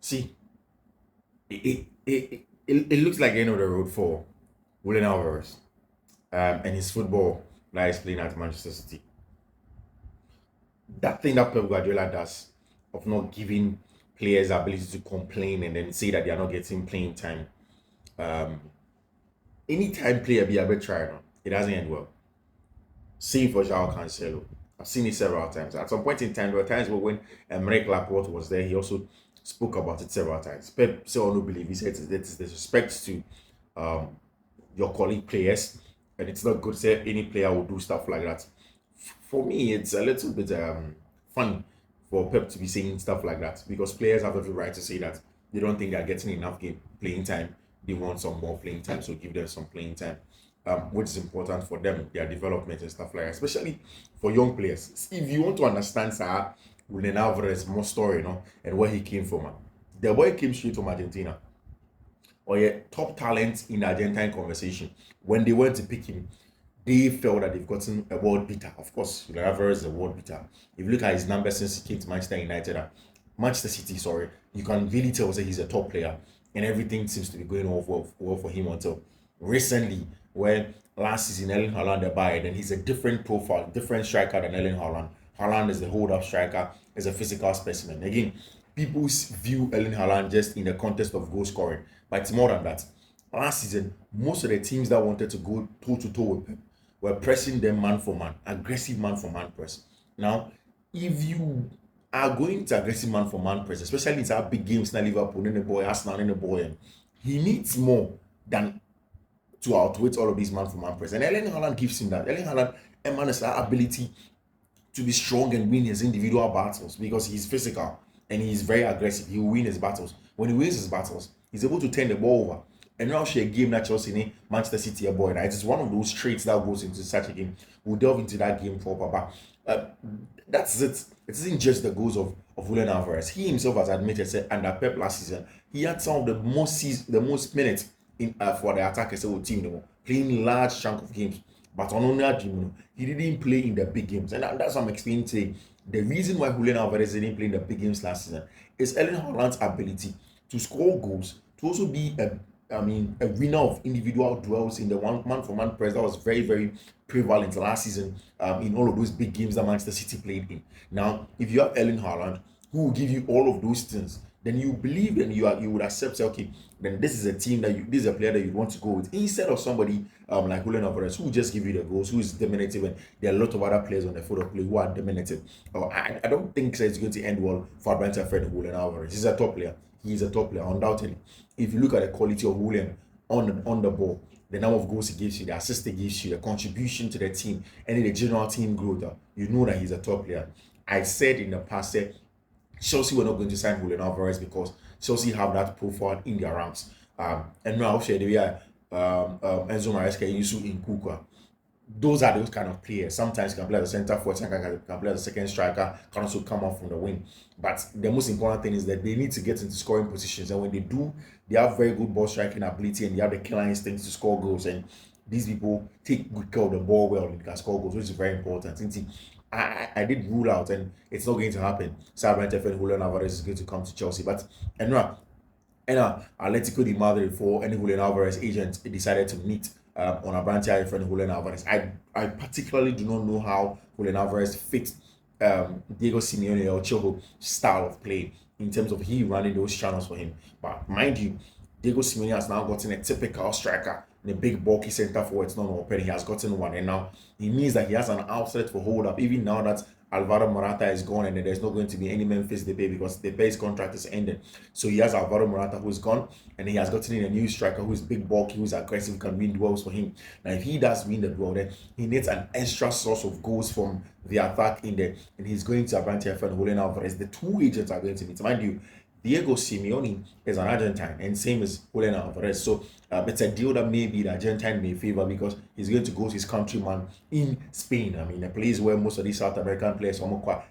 See, it looks like the end of the road for Julian Alvarez and his football that he's playing at Manchester City. That thing that Pep Guardiola does of not giving players the ability to complain and then say that they are not getting playing time. Um, Anytime player be a bit trying, it doesn't end well. Same for Joao Cancelo. I've seen it several times. At some point in time, there were times where when Emerick Laporte was there, he also spoke about it several times. Pep said, "Oh, no, believe he said that is disrespect to um, your colleague players, and it's not good to say any player will do stuff like that." For me, it's a little bit funny for Pep to be saying stuff like that because players have every right to say that they don't think they're getting enough game playing time. They want some more playing time, so give them some playing time, which is important for them, their development and stuff like that, especially for young players. If you want to understand Sir Julian Alvarez more story, and where he came from, the boy came straight from Argentina or a top talent in the Argentine conversation. When they went to pick him, they felt that they've gotten a world beater. Of course, Julian Alvarez is a world beater. If you look at his numbers since he came to Manchester United, Manchester City, sorry, you can really tell that he's a top player, and everything seems to be going off well for him until recently, where last season Erling Haaland abide, and he's a different profile, different striker than Erling Haaland. Haaland is the hold-up striker, is a physical specimen. Again, people view Erling Haaland just in the context of goal scoring, but it's more than that. Last season, most of the teams that wanted to go toe to toe with Pep were pressing them man for man, aggressive man for man press. Now, if you are going to aggressive man for man press, especially in our big games, now Liverpool, in the boy, Arsenal, in the boy, he needs more than to outwit all of these man for man press. And Erling Haaland gives him that. Erling Haaland emanates that ability to be strong and win his individual battles because he's physical and he's very aggressive. He will win his battles. When he wins his battles, he's able to turn the ball over. And now share a game that Chelsea in Manchester City a boy. Right? It's one of those traits that goes into such a game. We'll delve into that game proper, but that's it. It isn't just the goals of Julian Alvarez. He himself has admitted said under Pep last season, he had some of the most minutes in for the attackers team, playing large chunk of games. But on that team, he didn't play in the big games, and that's what I'm explaining today. The reason why Julian Alvarez didn't play in the big games last season is Erling Haaland's ability to score goals, to also be a winner of individual duels in the one man for man press that was very, very prevalent last season in all of those big games that Manchester City played in. Now, if you have Erling Haaland, who will give you all of those things, then you believe and you would accept, say, okay, then this is a team this is a player that you want to go with instead of somebody like Julian Alvarez who will just give you the goals, who is diminutive, and there are a lot of other players on the field of play who are diminutive. I don't think so it's going to end well for Brentford and Julian Alvarez. He's a top player. He is a top player, undoubtedly. If you look at the quality of Julian on the ball, the number of goals he gives you, the assist he gives you, the contribution to the team, and the general team growth, you know that he's a top player. I said in the past that Chelsea were not going to sign Julian Alvarez because Chelsea have that profile in their ranks. And now, share the way Enzo Maresca, Yusu in Kuka. Those are those kind of players. Sometimes you can play as a center forward, sometimes you can play as a second striker, can also come off from the wing. But the most important thing is that they need to get into scoring positions. And when they do, they have very good ball striking ability and they have the killer instinct to score goals. And these people take good care of the ball well and they can score goals, which is very important. I did rule out, and it's not going to happen. Sabrina and Julian Alvarez is going to come to Chelsea. But and Atletico de Madrid for any Julian Alvarez agent decided to meet on a branch friend Julian Alvarez. I particularly do not know how Julian Alvarez fits Diego Simeone or Choho style of play in terms of he running those channels for him. But mind you, Diego Simeone has now gotten a typical striker in a big bulky center forward. It's not open. He has gotten one, and now it means that he has an outlet for hold up. Even now that Alvaro Morata is gone and there's not going to be any Memphis Depay because Depay's contract is ended. So he has Alvaro Morata who's gone, and he has gotten in a new striker who's big, bulky, who's aggressive, can win duels for him. Now, if he does win the duel, then he needs an extra source of goals from the attack in there, and he's going to Abrante and Julian Alvarez. The two agents are going to meet. Mind you, Diego Simeone is an Argentine, and same as Julian Alvarez. So it's a deal that maybe the Argentine may favor because he's going to go to his countryman in Spain. I mean, a place where most of these South American players,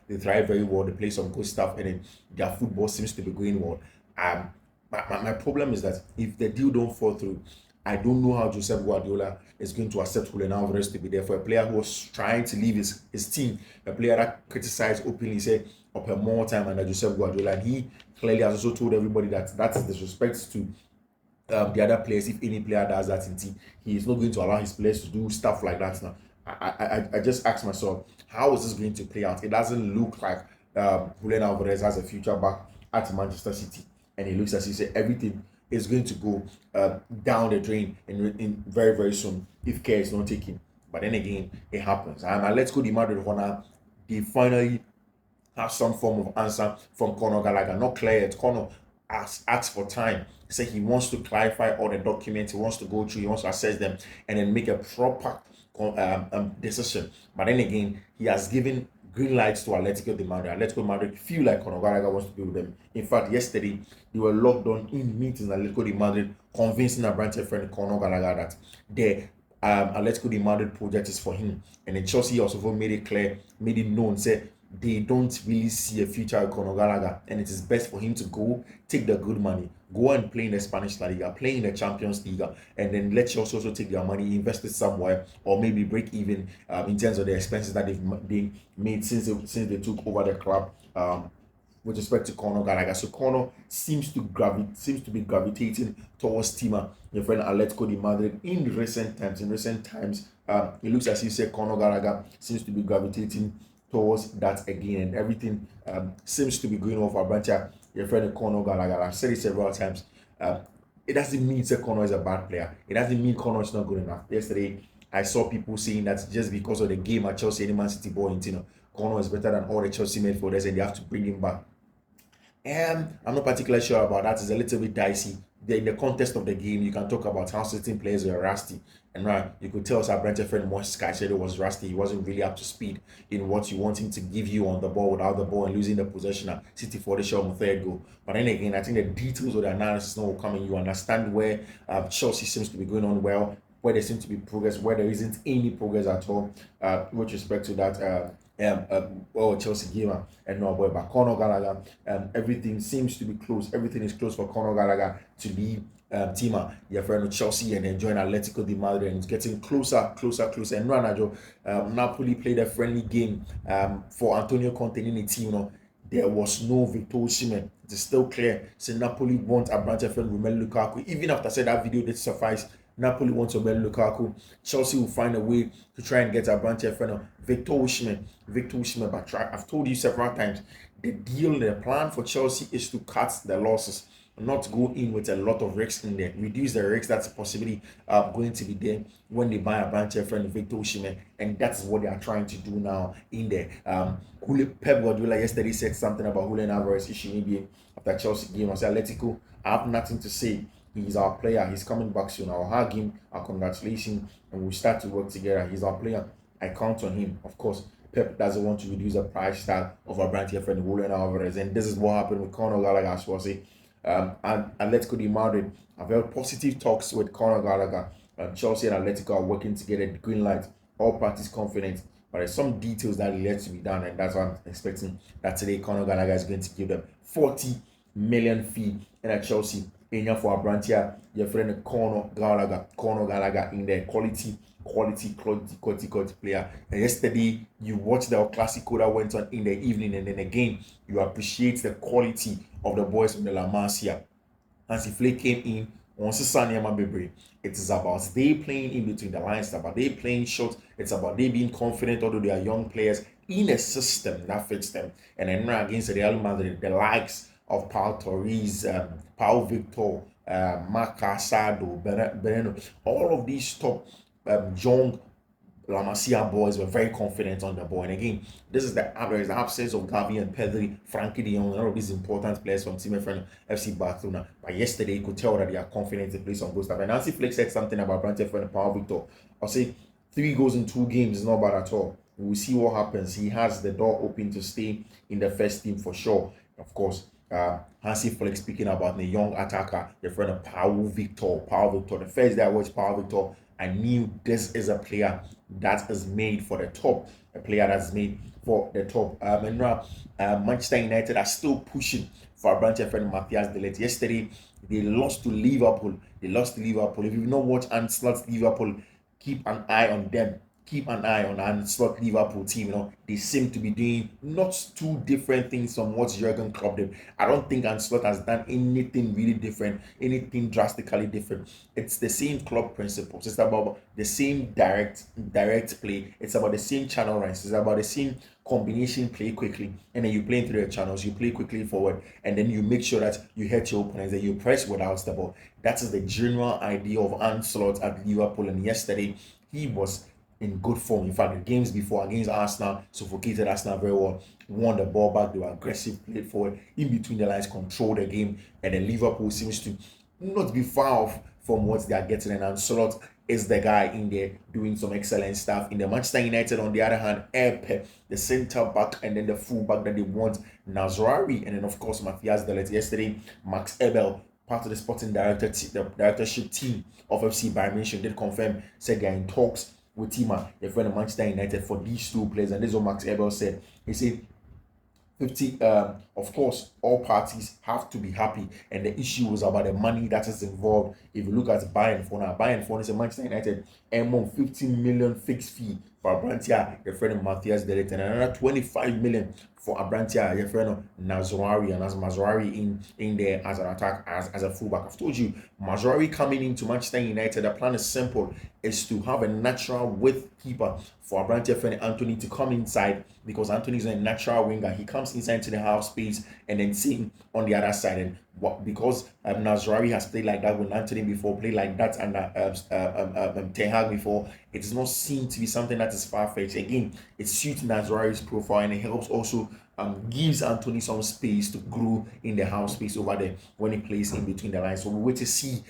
they thrive very well. They play some good stuff, and then their football seems to be going well. My problem is that if the deal don't fall through, I don't know how Josep Guardiola is going to accept Julian Alvarez to be there for a player who was trying to leave his team, a player that criticized openly, said upon more time under Joseph Guardiola. And he clearly has also told everybody that that is disrespect to the other players. If any player does that in team, he is not going to allow his players to do stuff like that now. I just asked myself, how is this going to play out? It doesn't look like Julian Alvarez has a future back at Manchester City, and it looks as if everything is going to go down the drain in very, very soon if care is not taken. But then again, it happens. And let's go the Madrid Honor. They finally have some form of answer from Conor Gallagher. Not clear yet. Conor asked for time. He said he wants to clarify all the documents. He wants to go through. He wants to assess them and then make a proper decision. But then again, he has given green lights to Atletico de Madrid. Atletico de Madrid feel like Conor Gallagher wants to be with them. In fact, yesterday they were locked on in meetings at Atletico de Madrid, convincing a branch friend Conor Gallagher that the Atletico de Madrid project is for him. And then Chelsea also made it clear, made it known, said they don't really see a future with Conor Gallagher, and it is best for him to go take the good money, go and play in the Spanish La Liga, play in the Champions League, and then let Chelsea also take their money, invest it somewhere, or maybe break even in terms of the expenses that they've made since they took over the club. With respect to Conor Gallagher, so Conor seems to be gravitating towards Tima, your friend Atletico de Madrid in recent times. It looks as if Conor Gallagher seems to be gravitating towards that again, and everything seems to be going off our branch. Your friend Conor Gallagher, I've said it several times. It doesn't mean Conor is a bad player. It doesn't mean Conor is not good enough. Yesterday, I saw people saying that just because of the game at Chelsea and Man City boy, Conor is better than all the Chelsea midfielders, and they have to bring him back. I'm not particularly sure about that. It's a little bit dicey. In the context of the game, you can talk about how certain players were rusty. And right, you could tell our Brentford friend Mosh said it was rusty. He wasn't really up to speed in what you want him to give you on the ball without the ball and losing the possession at City for the shot on the third goal. But then again, I think the details of the analysis now will come and you understand where Chelsea seems to be going on well, where there seems to be progress, where there isn't any progress at all with respect to that Chelsea game and no boy, but Conor Gallagher, everything seems to be close. Everything is close for Conor Gallagher to leave Tima, your friend of Chelsea, and then join Atletico de Madrid, and it's getting closer. And Ranajo, Napoli played a friendly game for Antonio Conte in the team. There was no Victor Osimhen. It is still clear. So Napoli want a branch friend Romelu Lukaku. Even after I said that video did suffice, Napoli wants Romelu Lukaku. Chelsea will find a way to try and get a branch friend of Victor Osimhen. But I've told you several times, the plan for Chelsea is to cut the losses, not go in with a lot of risks in there. Reduce the risks that's possibly going to be there when they buy a branch friend Victor Osimhen, and that's what they are trying to do now in there. Pep Guardiola yesterday said something about Julian Alvarez issue maybe after Chelsea game. I said, Atletico, I have nothing to say. He's our player. He's coming back soon. I'll hug him. I'll congratulate him, and we'll start to work together. He's our player. I count on him. Of course, Pep doesn't want to reduce the price tag of our brand here friend Julian Alvarez, and this is what happened with Conor Gallagher as well. And Atletico de Madrid have held positive talks with Conor Gallagher. Chelsea and Atletico are working together. Green light. All parties confident. But there's some details that yet to be done, and that's what I'm expecting. That today Conor Gallagher is going to give them 40 million fee at Chelsea. In for a brand here, your friend Conor Gallagher in there, quality player. And yesterday you watched the Clasico that went on in the evening, and then again you appreciate the quality of the boys from the La Masia. As if they came in on Sisania Bebre, it is about they playing in between the lines, it's about they playing short, it's about they being confident, although they are young players in a system that fits them. And then against Real Madrid, the likes of Paul Torres, Paul Victor, Marc Casado, Bereno, all of these top young La Masia boys were very confident on the ball. And again, this is the absence of Gavi and Pedri, Frankie de Jong, all of these important players from team friend FC Barcelona. But yesterday, you could tell that they are confident to play some good stuff. And Nancy Flick said something about Brentford friend Paul Victor. I'll say 3 goals in 2 games is not bad at all. We'll see what happens. He has the door open to stay in the first team for sure. Of course, Hansi Flick speaking about the young attacker, the friend of Paul Victor. The first day I watched Paul Victor, I knew this is a player that is made for the top. A player that's made for the top. And now, Manchester United are still pushing for a branch of friend Matthias De Ligt. Yesterday, they lost to Liverpool. If you've not watched Ancelot's Liverpool, keep an eye on them. keep an eye on and slot Liverpool team. They seem to be doing not too different things from what Jurgen Klopp did. I don't think Ancelotti has done anything really different, anything drastically different. It's the same club principles. It's about the same direct play. It's about the same channel runs. It's about the same combination play quickly, and then you play through the channels. You play quickly forward, and then you make sure that you hit your opponents. Then you press without the ball. That is the general idea of Ancelotti at Liverpool. And yesterday, he was in good form. In fact, the games before against Arsenal suffocated Arsenal very well. Won the ball back. They were aggressive, played forward, in between the lines, controlled the game. And then Liverpool seems to not be far off from what they are getting. And Ancelotti is the guy in there doing some excellent stuff. In the Manchester United, on the other hand, Epe, the centre back, and then the full back that they want, Nazrari, and then of course Matthias De Ligt. Yesterday, Max Ebel, part of the sporting directorship team of FC Bayern Munich, did confirm, said they are in talks with Tima, the friend of Manchester United, for these two players. And this is what Max Ebel said. He said 50, of course, all parties have to be happy, and the issue was about the money that is involved. If you look at Bayern for now, Bayern for is a Manchester United and 15 million fixed fee for Abrantia, your friend of Matthias De Ligt, and another 25 million for Abrantia, your friend of Nazrari, and as Mazrari in there as an attack, as a fullback. I've told you, Mazrari coming into Manchester United, the plan is simple, is to have a natural width keeper for Abrantia friend Anthony to come inside, because Anthony is a natural winger. He comes inside to the half space and then sitting on the other side. And because Nazrari has played like that with Anthony before, played like that under Ten Hag before, it does not seem to be something that is far-fetched. Again, it suits Nazrari's profile, and it helps also gives Anthony some space to grow in the half space over there when he plays in between the lines. So we wait to see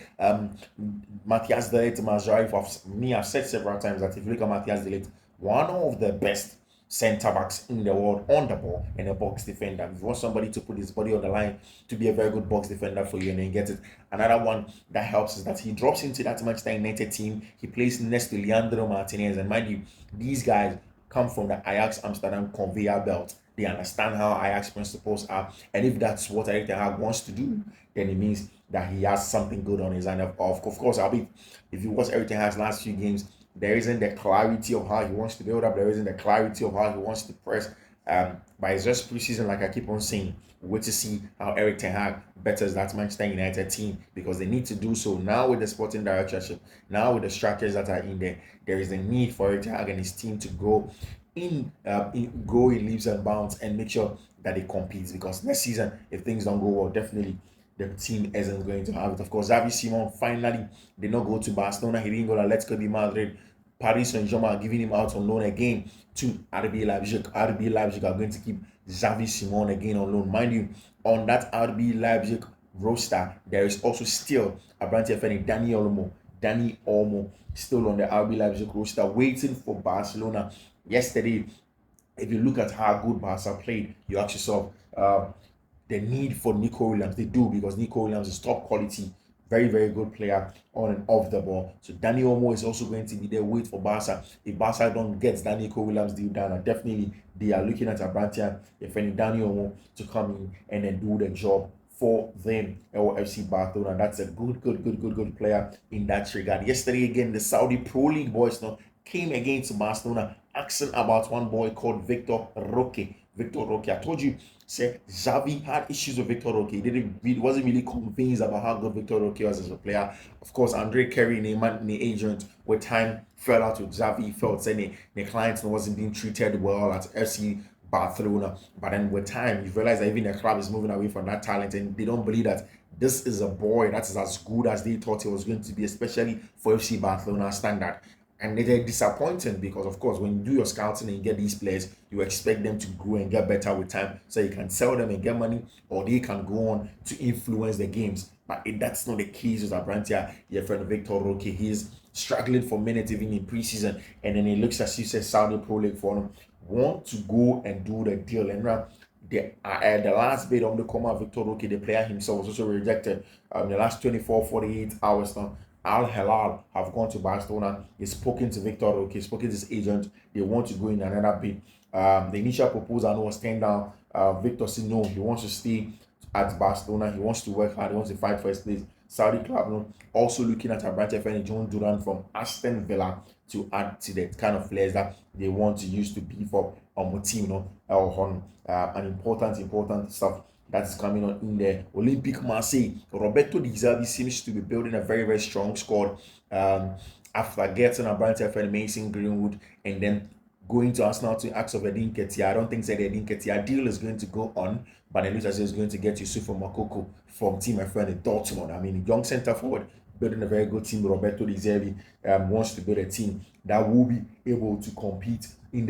Matthias De Ligt, Mazrari. For me, I've said several times that if you look at Matthias De Ligt, one of the best centre backs in the world on the ball and a box defender. If you want somebody to put his body on the line to be a very good box defender for you and then get it. Another one that helps is that he drops into that Manchester United team. He plays next to Leandro Martinez, and mind you, these guys come from the Ajax Amsterdam conveyor belt. They understand how Ajax principles are, and if that's what Erik Ten Hag wants to do, then it means that he has something good on his hand. Of course, if you watch Erik Ten Hag's last few games, there isn't the clarity of how he wants to build up. There isn't the clarity of how he wants to press. But it's just preseason, like I keep on saying. Wait to see how Erik Ten Hag betters that Manchester United team, because they need to do so now with the sporting directorship, now with the structures that are in there. There is a need for Erik Ten Hag and his team to go go in leaps and bounds and make sure that they compete. Because next season, if things don't go well, definitely the team isn't going to have it. Of course, Xavi Simon finally did not go to Barcelona. He didn't go to Atletico de Madrid. Paris Saint-Germain are giving him out on loan again to RB Leipzig. RB Leipzig are going to keep Xavi Simon again on loan. Mind you, on that RB Leipzig roster, there is also still a branch of Dani Olmo still on the RB Leipzig roster, waiting for Barcelona. Yesterday, if you look at how good Barca played, you actually saw the need for Nico Williams. They do, because Nico Williams is top quality, very, very good player on and off the ball. So Dani Olmo is also going to be there, wait for Barca. If Barca don't get that Nico Williams deal done, definitely they are looking at Abrantia, if any Dani Olmo, to come in and then do the job for them or FC Barcelona. That's a good player in that regard. Yesterday again, the Saudi Pro League boys came against Barcelona, asking about one boy called Victor Roque. I told you, say Xavi had issues with Victor Roque. He wasn't really convinced about how good Victor Roque was as a player. Of course, Andre Kerry, the agent, with time fell out with Xavi. Felt saying the client wasn't being treated well at FC Barcelona. But then with time, you realize that even the club is moving away from that talent, and they don't believe that this is a boy that is as good as they thought he was going to be, especially for FC Barcelona standard. And they're disappointing, because of course when you do your scouting and you get these players, you expect them to grow and get better with time, so you can sell them and get money, or they can go on to influence the games. But that's not the case with Abrantia. Your friend Victor Roque, he's struggling for minutes even in preseason, and then it looks as if Saudi Pro League for him want to go and do the deal. And now the last bid on the Coma Victor Roque, the player himself, was also rejected the last 48 hours now. Al Hilal have gone to Barcelona. He's spoken to Victor Roque, spoken to his agent. They want to go in another bid. The initial proposal was turned down. Victor said no, he wants to stay at Barcelona. He wants to work hard. He wants to fight for his place. Saudi club also looking at a branch of John Duran from Aston Villa to add to the kind of players that they want to use to beef up on the team, on an important stuff that is coming on in the Olympic Marseille. Roberto Di Zerbi seems to be building a very, very strong squad after getting a branch for Mason Greenwood and then going to Arsenal to ask of Edin Ketia. I don't think that the Edin Ketia deal is going to go on, but at least as is going to get Yusufa Makoko from team my friend in Dortmund. I mean, young centre forward building a very good team. Roberto Di Zerbi wants to build a team that will be able to compete in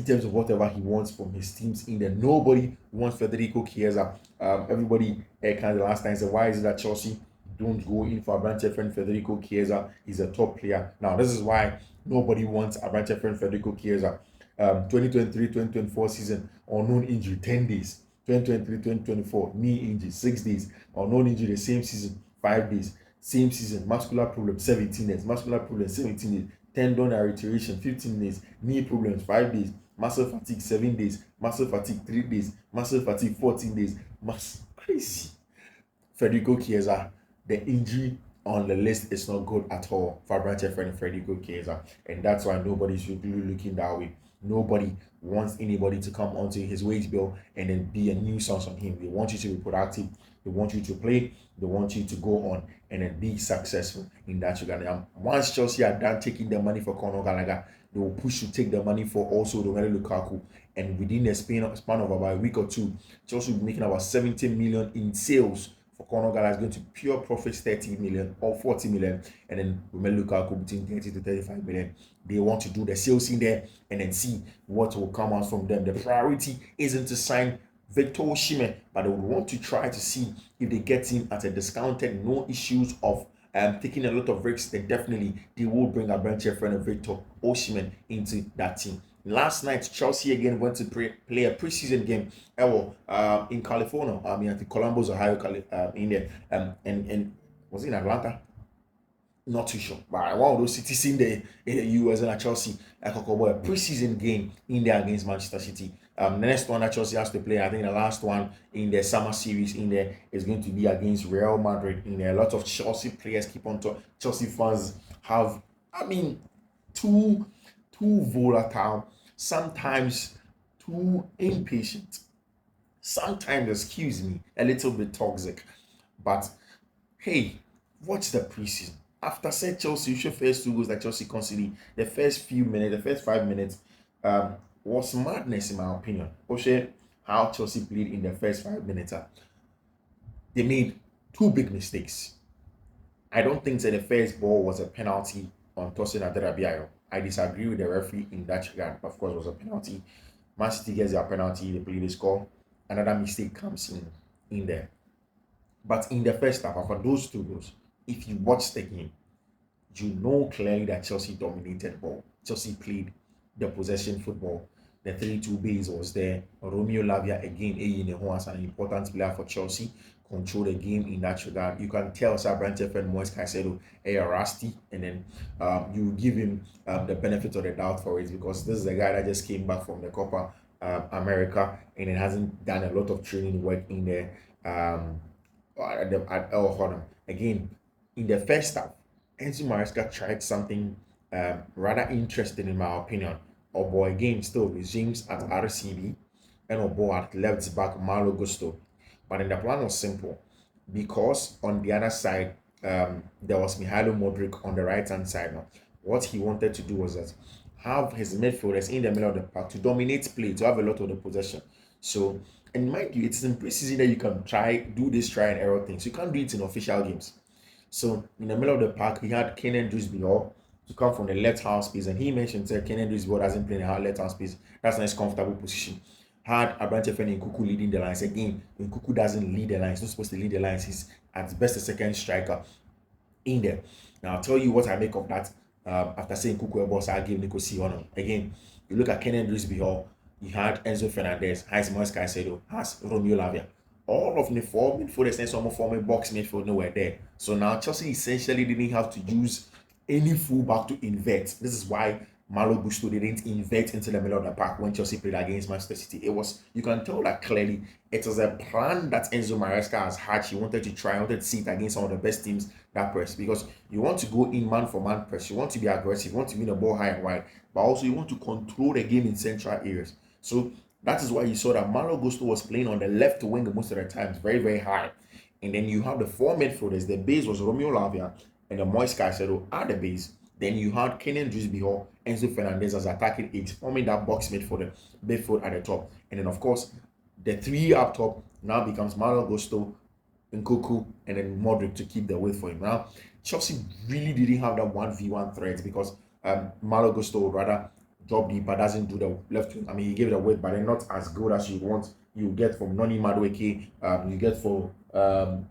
terms of whatever he wants from his teams in there. Nobody wants Federico Chiesa. Everybody kind of the last time said, why is it that Chelsea don't go in for Abrante friend Federico Chiesa? He's a top player. Now, this is why nobody wants Abrante friend Federico Chiesa. 2023-2024 season, unknown injury, 10 days. 2023-2024, knee injury, 6 days. Unknown injury, the same season, 5 days. Same season, muscular problem, 17 days. Muscular problem, 17 days. Tendon reiteration, 15 days. Knee problems, 5 days. Muscle fatigue, 7 days. Muscle fatigue, 3 days. Muscle fatigue, 14 days. Crazy. Federico Chiesa, the injury on the list is not good at all for Branche friend Federico Chiesa, and that's why nobody's really looking that way. Nobody wants anybody to come onto his wage bill and then be a nuisance on him. They want you to be productive. They want you to play. They want you to go on and then be successful in that regard. And once Chelsea are done taking the money for Conor Gallagher, they will push to take the money for also Romelu Lukaku. And within the span of about a week or two, Chelsea will be making about 70 million in sales. For Conor Gallagher is going to pure profits 30 million or 40 million, and then Romelu Lukaku between 30 to 35 million. They want to do the sales in there and then see what will come out from them. The priority isn't to sign Victor Osimhen, but they would want to try to see if they get him at a discounted, no issues of taking a lot of risks. Then definitely they will bring a branch friend of Victor Osimhen into that team. Last night, Chelsea again went to play a preseason game in California. I mean, at the Columbus, Ohio, in there. And was it in Atlanta? Not too sure. But one of those cities in the US and Chelsea, like a preseason game in there against Manchester City. The next one that Chelsea has to play, I think the last one in the summer series in there is going to be against Real Madrid. In there, a lot of Chelsea players keep on talking. Chelsea fans have, too volatile, sometimes too impatient, sometimes, excuse me, a little bit toxic. But hey, watch the preseason. After said Chelsea, first 2 goals that Chelsea conceded, the first 5 minutes, was madness in my opinion. How Chelsea played in the first 5 minutes. They made 2 big mistakes. I don't think that the first ball was a penalty on Tosin Adarabioyo. I disagree with the referee in that regard. Of course, it was a penalty. Man City gets their penalty, they play the score. Another mistake comes in there. But in the first half, after those 2 goals, if you watch the game, you know clearly that Chelsea dominated ball. Chelsea played the possession football. The 3-2 base was there. Romeo Lavia again, who was an important player for Chelsea, control the game in that regard. You can tell Sabrante and Moise Caicedo are rusty, and then you give him the benefit of the doubt for it, because this is a guy that just came back from the Copa America and it hasn't done a lot of training work in there at El Hodam. Again, in the first half, Enzo Maresca tried something rather interesting in my opinion. Obo again still resumes at RCB and Obo at left back Malo Gusto. But then the plan was simple, because on the other side there was Mihailo Modric on the right hand side. Now, what he wanted to do was that have his midfielders in the middle of the park to dominate play, to have a lot of the possession. So, and mind you, it's in preseason that you can do this try and error things. You can't do it in official games. So in the middle of the park, we had Kenan Dewsbury to come from the left half space, and he mentioned that Kenan Dewsbury doesn't play in the left half space. That's a nice comfortable position. Had Abrante Feni and Nkuku leading the lines. Again, when Nkuku doesn't lead the lines, he's not supposed to lead the lines. He's at best a second striker in there. Now I'll tell you what I make of that. After saying Nkuku boss, I give Nico C honor. Again, you look at Kenan Dewsbury, you had Enzo Fernandez, has Moise Caicedo, has Romeo Lavia. All of the 4 midfielders and some forming box midfield nowhere there. So now Chelsea essentially didn't have to use any fullback to invert. This is why Malo Gusto didn't invert into the middle of the park when Chelsea played against Manchester City. It was, you can tell that clearly it was a plan that Enzo Maresca has had. He wanted to try, wanted to see it against some of the best teams that press, because you want to go in man for man press, you want to be aggressive, you want to win the ball high and wide, but also you want to control the game in central areas. So that is why you saw that Malo Gusto was playing on the left wing most of the times, very, very high. And then you have the four midfielders. The base was Romeo Lavia and the Moise Caicedo at the base. Then you had Kenan Drisbihor, Enzo Fernandez as attacking eight, forming that box midfield, midfield at the top. And then, of course, the three up top now becomes Malo Gusto, Nkoku, and then Modric to keep the weight for him. Now, Chelsea really didn't have that 1v1 threat, because Malo Gusto would rather drop deep, but doesn't do the left wing. I mean, he gave it a weight, but they're not as good as you get from Noni Madueke, you get for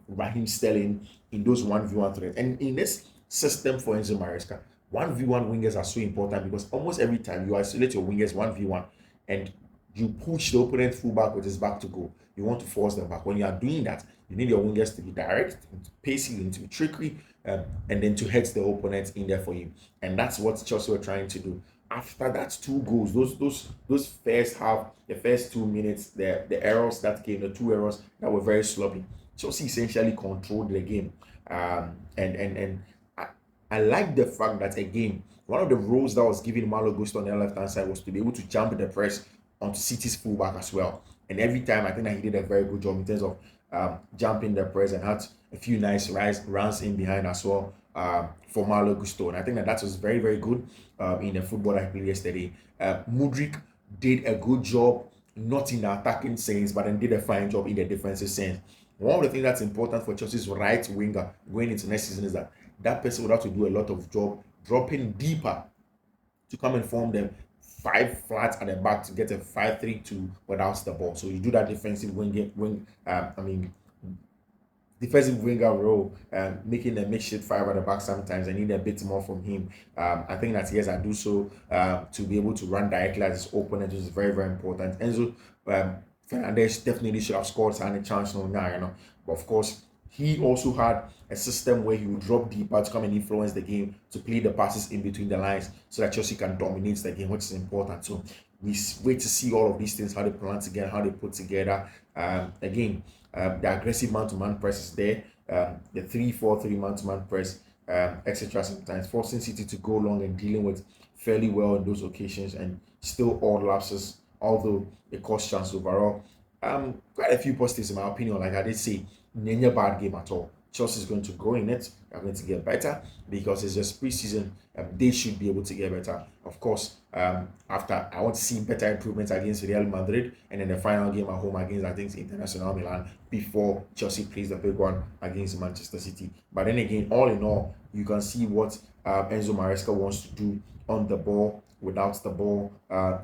Raheem Sterling in those 1v1 threats. And in this system for Enzo Maresca, 1v1 wingers are so important, because almost every time you isolate your wingers 1v1 and you push the opponent fullback with his back to goal, you want to force them back. When you are doing that, you need your wingers to be direct, to pacey, and to be trickery, and then to head the opponent in there for you. And that's what Chelsea were trying to do. After that two goals, those first half, the first 2 minutes, the errors that came, the two errors that were very sloppy, Chelsea essentially controlled the game. And I like the fact that, again, one of the roles that was given Malo Gusto on the left hand side was to be able to jump the press onto City's fullback as well. And every time, I think that he did a very good job in terms of jumping the press, and had a few nice runs in behind as well for Malo Gusto. And I think that was very, very good in the football that he played yesterday. Mudryk did a good job, not in the attacking sense, but then did a fine job in the defensive sense. One of the things that's important for Chelsea's right winger going into next season is that person would have to do a lot of job dropping deeper to come and form them five flats at the back to get a 5-3-2 without the ball. So you do that defensive defensive winger role, making a makeshift five at the back sometimes. I need a bit more from him. I think that yes, I do so to be able to run directly at his opponent, which is very, very important. Enzo Fernandez definitely should have scored and a chance now, but of course, he also had a system where he would drop deeper to come and influence the game, to play the passes in between the lines so that Chelsea can dominate the game, which is important. So we wait to see all of these things, how they plan together, how they put together. Again, the aggressive man-to-man press is there, the 3-4-3 man-to-man press, etc. Sometimes forcing City to go long and dealing with fairly well in those occasions, and still all lapses, although it cost chance overall. Quite a few positives in my opinion. Like I did say, not a bad game at all. Chelsea is going to grow in it. They're going to get better because it's just preseason. They should be able to get better. Of course, after I want to see better improvements against Real Madrid, and then the final game at home against, I think, International Milan, before Chelsea plays the big one against Manchester City. But then again, all in all, you can see what Enzo Maresca wants to do on the ball, without the ball,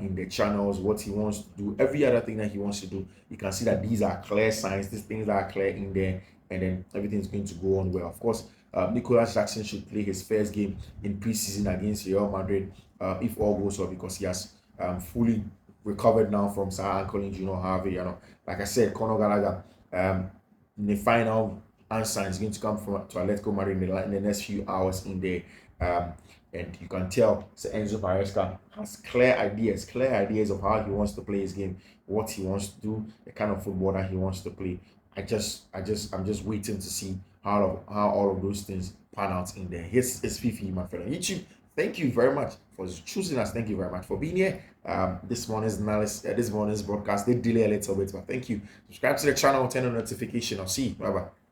in the channels, what he wants to do, every other thing that he wants to do. You can see that these are clear signs, these things are clear in there, and then everything's going to go on well. Of course, Nicolas Jackson should play his first game in preseason against Real Madrid, if all goes well, because he has fully recovered now from Sir ankle injury, like I said, Conor Gallagher, in the final answer is going to come from to Atletico Madrid in the next few hours in there. And you can tell Sir Enzo Maresca has clear ideas of how he wants to play his game, what he wants to do, the kind of football that he wants to play. I'm just waiting to see how all of those things pan out in there. Here's Fiifi-Manfred on YouTube. Thank you very much for choosing us. Thank you very much for being here. This morning's broadcast did delay a little bit, but thank you. Subscribe to the channel, turn on notification. I'll see you. Bye bye.